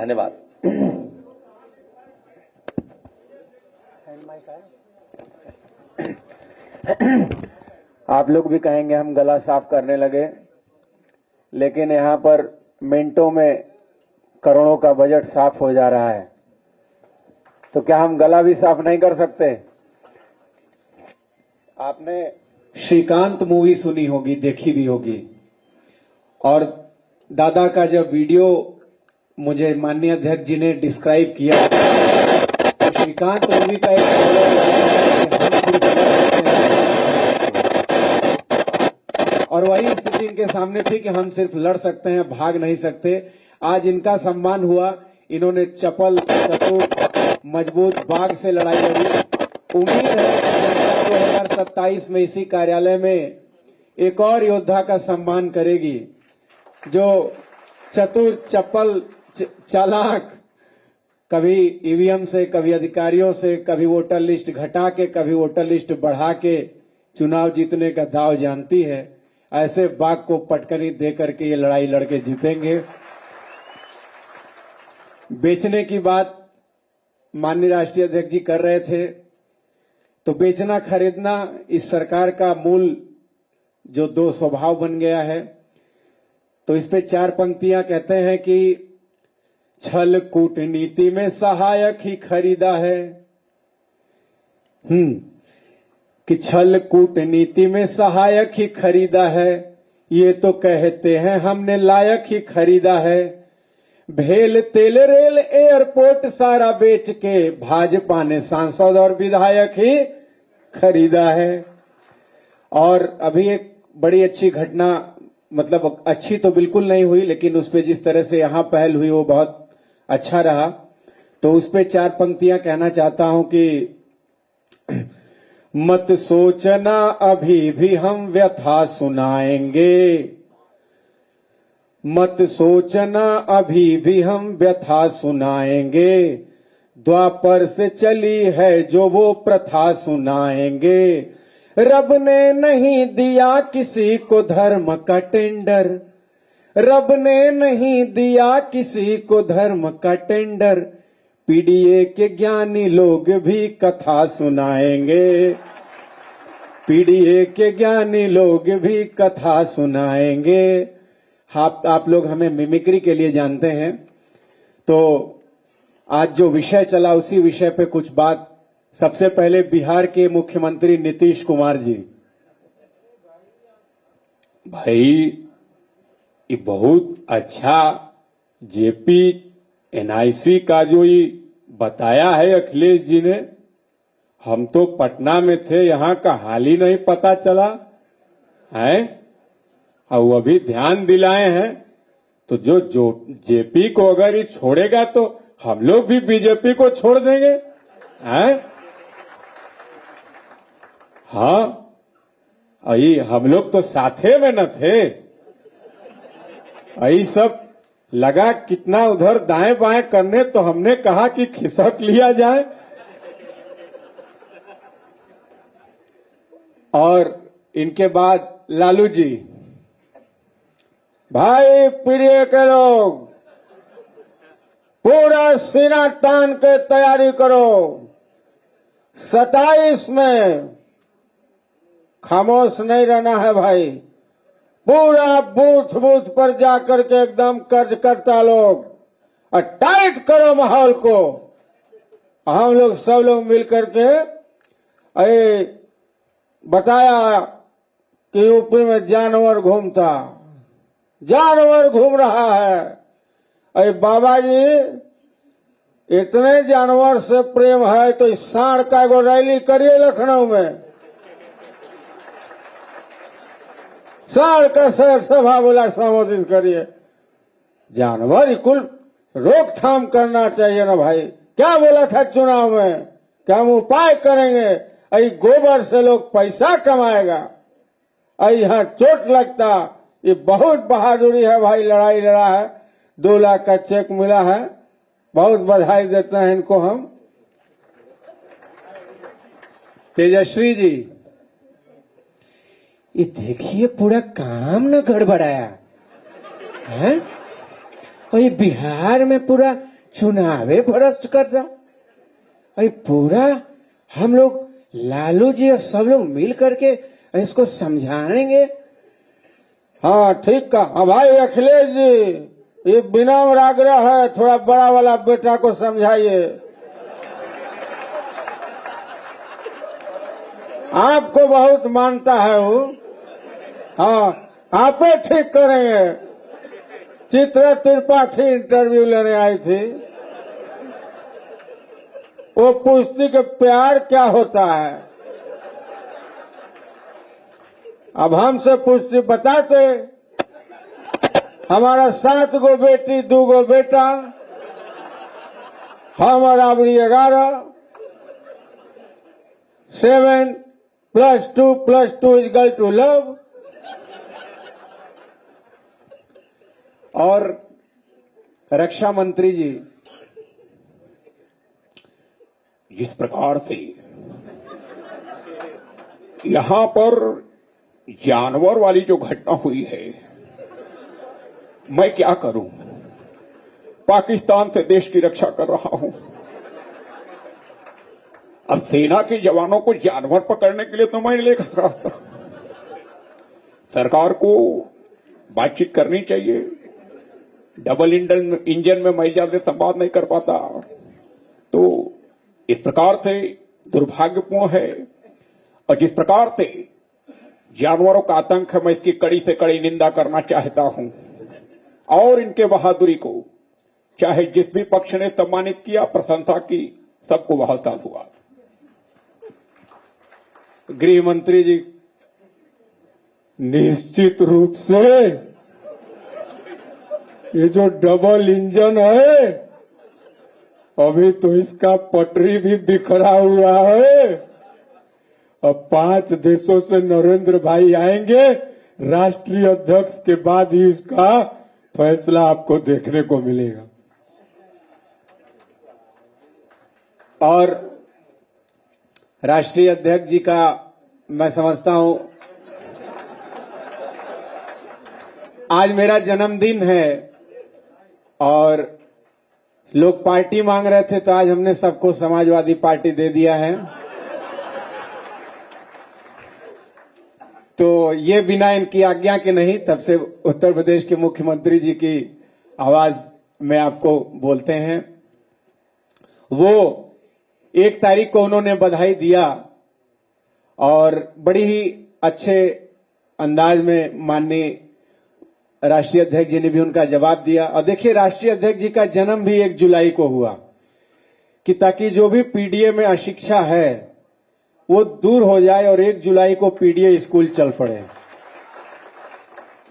धन्यवाद। आप लोग भी कहेंगे हम गला साफ करने लगे, लेकिन यहां पर मिनटों में करोड़ों का बजट साफ हो जा रहा है, तो क्या हम गला भी साफ नहीं कर सकते? आपने श्रीकांत मूवी सुनी होगी, देखी भी होगी, और दादा का जब वीडियो मुझे माननीय अध्यक्ष जी ने डिस्क्राइब किया, तो श्रीकांत मूवी का एक और वही स्थिति इनके सामने थी कि हम सिर्फ लड़ सकते हैं, भाग नहीं सकते। आज इनका सम्मान हुआ, इन्होंने चपल चतुर मजबूत बाघ से लड़ाई लड़ी। उम्मीद है 2027 में इसी कार्यालय में एक और योद्धा का सम्मान करेगी, जो चतुर चपल चालाक, कभी ईवीएम से, कभी अधिकारियों से, कभी वोटर लिस्ट घटा के, कभी वोटर लिस्ट बढ़ा के चुनाव जीतने का दाव जानती है। ऐसे बाघ को पटकनी दे करके ये लड़ाई लड़के जीतेंगे। बेचने की बात माननीय राष्ट्रीय अध्यक्ष जी कर रहे थे, तो बेचना खरीदना इस सरकार का मूल जो दो स्वभाव बन गया है। तो इस पे 4 पंक्तियां कहते हैं कि छल कूटनीति में सहायक ही खरीदा है। कि छल कूटनीति में सहायक ही खरीदा है, ये तो कहते हैं हमने लायक ही खरीदा है। भेल तेल रेल एयरपोर्ट सारा बेच के भाजपा ने सांसद और विधायक ही खरीदा है। और अभी एक बड़ी अच्छी घटना, मतलब अच्छी तो बिल्कुल नहीं हुई, लेकिन उस पे जिस तरह से यहां पहल हुई वो बहुत अच्छा रहा। तो उस पे 4 पंक्तियां कहना चाहता हूं कि मत सोचना अभी भी हम व्यथा सुनाएंगे, मत सोचना अभी भी हम व्यथा सुनाएंगे, द्वापर से चली है जो वो प्रथा सुनाएंगे। रब ने नहीं दिया किसी को धर्म का टेंडर, रब ने नहीं दिया किसी को धर्म का टेंडर, पीडीए के ज्ञानी लोग भी कथा सुनाएंगे, पीडीए के ज्ञानी लोग भी कथा सुनाएंगे। आप लोग हमें मिमिक्री के लिए जानते हैं, तो आज जो विषय चला उसी विषय पे कुछ बात। सबसे पहले बिहार के मुख्यमंत्री नीतीश कुमार जी। भाई ये बहुत अच्छा जेपी एनआईसी का जो ये बताया है अखिलेश जी ने, हम तो पटना में थे, यहां का हाल ही नहीं पता चला है, और वो अभी ध्यान दिलाए हैं। तो जो जेपी को अगर ये छोड़ेगा तो हम लोग भी बीजेपी को छोड़ देंगे, हैं? हाँ, अई हम लोग तो साथे में न थे। यही सब लगा कितना उधर दाएं बाएं करने, तो हमने कहा कि खिसक लिया जाए। और इनके बाद लालू जी। भाई पीडीए के लोग पूरा सीना तान के तैयारी करो, 27 में खामोश नहीं रहना है भाई। पूरा बूथ बूथ पर जाकर के एकदम कार्यकर्ता लोग और टाइट करो माहौल को। हम लोग सब लोग मिलकर के बताया कि यूपी में जानवर घूमता, जानवर घूम रहा है। अरे बाबा जी, इतने जानवर से प्रेम है तो इस सांड का एगो रैली करिए लखनऊ में, सांड का शहर सभा बोला संबोधित करिए। जानवर कुल रोकथाम करना चाहिए ना भाई। क्या बोला था चुनाव में कि हम उपाय करेंगे, अई गोबर से लोग पैसा कमाएगा, अई यहाँ चोट लगता। ये बहुत बहादुरी है भाई, लड़ाई लड़ा है, 2 लाख का चेक मिला है, बहुत बधाई देते हैं इनको हम। तेजस्वी जी, ये देखिए पूरा काम न गड़बड़ाया है, और ये बिहार में पूरा चुनावे भ्रष्ट कर रहा। अरे पूरा हम लोग लालू जी और सब लोग मिल करके इसको समझाएंगे। हाँ ठीक कहा। हाँ भाई अखिलेश जी, ये विनम्र आग्रह है, थोड़ा बड़ा वाला बेटा को समझाइए। आपको बहुत मानता है वो। हाँ आप ही ठीक करेंगे। चित्रा त्रिपाठी इंटरव्यू लेने आई थी, वो पूछती कि प्यार क्या होता है। अब हमसे पूछती, बताते। हमारा 7 गो बेटी 2 गो बेटा, हम और राबड़ी 11, 7 + 2 + 2 = लव। और रक्षा मंत्री जी, जिस प्रकार से यहां पर जानवर वाली जो घटना हुई है, मैं क्या करूं? पाकिस्तान से देश की रक्षा कर रहा हूं। अब सेना के जवानों को जानवर पकड़ने के लिए तो मैं लेकर रास्ता। सरकार को बातचीत करनी चाहिए। डबल इंजन में मैं ज्यादा संवाद नहीं कर पाता, तो इस प्रकार से दुर्भाग्यपूर्ण है। और जिस प्रकार से जानवरों का आतंक है, मैं इसकी कड़ी से कड़ी निंदा करना चाहता हूं। और इनके बहादुरी को चाहे जिस भी पक्ष ने सम्मानित किया, प्रशंसा की, सबको बहुत धन्यवाद। गृह मंत्री जी, निश्चित रूप से ये जो डबल इंजन है, अभी तो इसका पटरी भी बिखरा हुआ है। अब 5 देशों से नरेंद्र भाई आएंगे, राष्ट्रीय अध्यक्ष के बाद ही इसका फैसला आपको देखने को मिलेगा। और राष्ट्रीय अध्यक्ष जी का मैं समझता हूं, आज मेरा जन्मदिन है और लोग पार्टी मांग रहे थे, तो आज हमने सबको समाजवादी पार्टी दे दिया है। तो ये बिना इनकी आज्ञा के नहीं, तब से उत्तर प्रदेश के मुख्यमंत्री जी की आवाज में आपको बोलते हैं। वो 1 तारीख को उन्होंने बधाई दिया और बड़ी ही अच्छे अंदाज में माननीय राष्ट्रीय अध्यक्ष जी ने भी उनका जवाब दिया। और देखिए, राष्ट्रीय अध्यक्ष जी का जन्म भी 1 जुलाई को हुआ कि ताकि जो भी पीडीए में अशिक्षा है वो दूर हो जाए और 1 जुलाई को पीडीए स्कूल चल पड़े।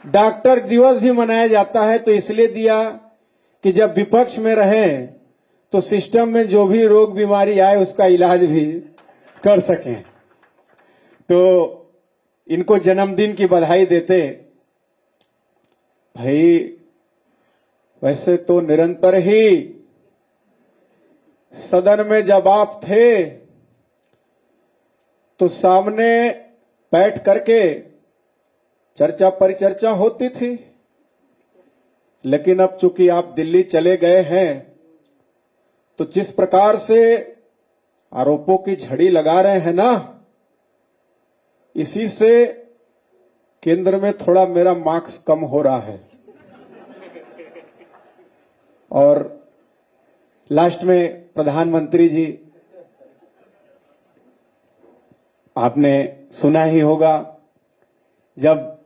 डॉक्टर दिवस भी मनाया जाता है तो इसलिए दिया कि जब विपक्ष में रहें तो सिस्टम में जो भी रोग बीमारी आए उसका इलाज भी कर सकें। तो इनको जन्मदिन की बधाई देते। भाई वैसे तो निरंतर ही सदन में जब आप थे तो सामने बैठ करके चर्चा परिचर्चा होती थी, लेकिन अब चूंकि आप दिल्ली चले गए हैं तो जिस प्रकार से आरोपों की झड़ी लगा रहे हैं ना, इसी से केंद्र में थोड़ा मेरा मार्क्स कम हो रहा है। और लास्ट में प्रधानमंत्री जी, आपने सुना ही होगा जब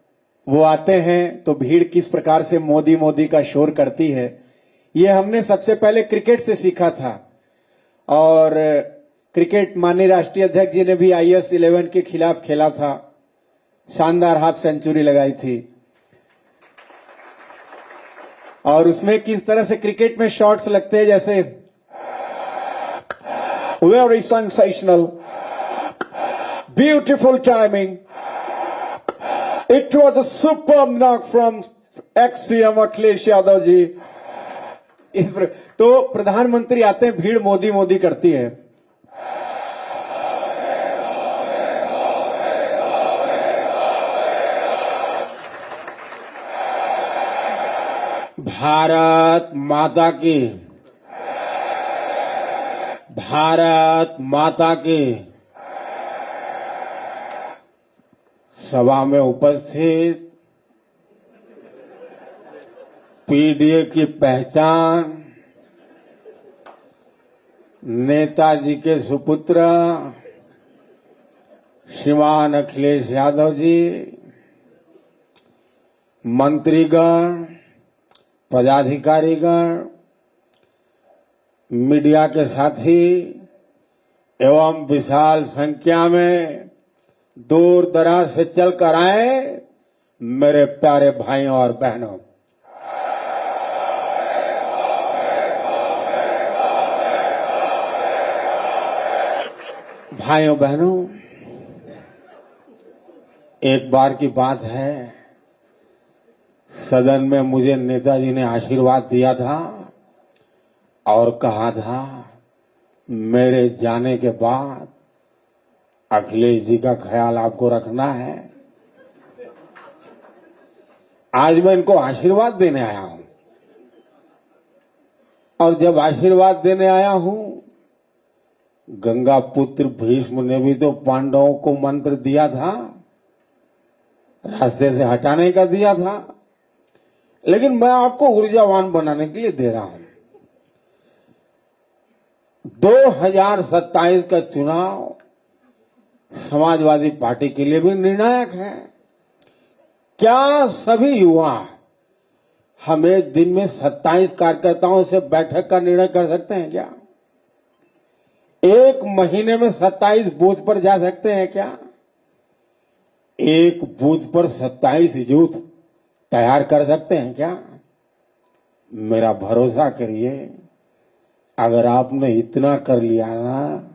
वो आते हैं तो भीड़ किस प्रकार से मोदी मोदी का शोर करती है। ये हमने सबसे पहले क्रिकेट से सीखा था और क्रिकेट माननीय राष्ट्रीय अध्यक्ष जी ने भी IS 11 के खिलाफ खेला था, शानदार हाफ सेंचुरी लगाई थी। और उसमें किस तरह से क्रिकेट में शॉट्स लगते हैं, जैसे very sensational, beautiful timing, it was a super knock from ex-CM Akhilesh Yadav ji. तो प्रधानमंत्री आते हैं, भीड़ मोदी मोदी करती है। भारत माता की, भारत माता की। सभा में उपस्थित पीडीए की पहचान नेताजी के सुपुत्र श्रीमान अखिलेश यादव जी, मंत्रीगण, पदाधिकारीगण, मीडिया के साथी एवं विशाल संख्या में दूर दराज से चलकर आए मेरे प्यारे भाइयों और बहनों, भाइयों बहनों, एक बार की बात है, सदन में मुझे नेताजी ने आशीर्वाद दिया था और कहा था मेरे जाने के बाद अखिलेश जी का ख्याल आपको रखना है। आज मैं इनको आशीर्वाद देने आया हूं और जब आशीर्वाद देने आया हूं, गंगा पुत्र भीष्म ने भी तो पांडवों को मंत्र दिया था, रास्ते से हटाने का दिया था, लेकिन मैं आपको ऊर्जावान बनाने के लिए दे रहा हूं। 2027 का चुनाव समाजवादी पार्टी के लिए भी निर्णायक है। क्या सभी युवा हमें दिन में 27 कार्यकर्ताओं से बैठक का निर्णय कर सकते हैं क्या? एक महीने में 27 बूथ पर जा सकते हैं क्या? एक बूथ पर 27 यूथ तैयार कर सकते हैं क्या? मेरा भरोसा करिए, अगर आपने इतना कर लिया ना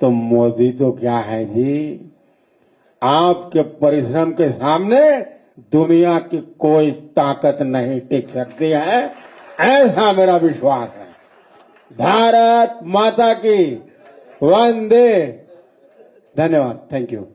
तो मोदी तो क्या है जी, आपके परिश्रम के सामने दुनिया की कोई ताकत नहीं टिक सकती है, ऐसा मेरा विश्वास है। भारत माता की वंदे। धन्यवाद। Thank you.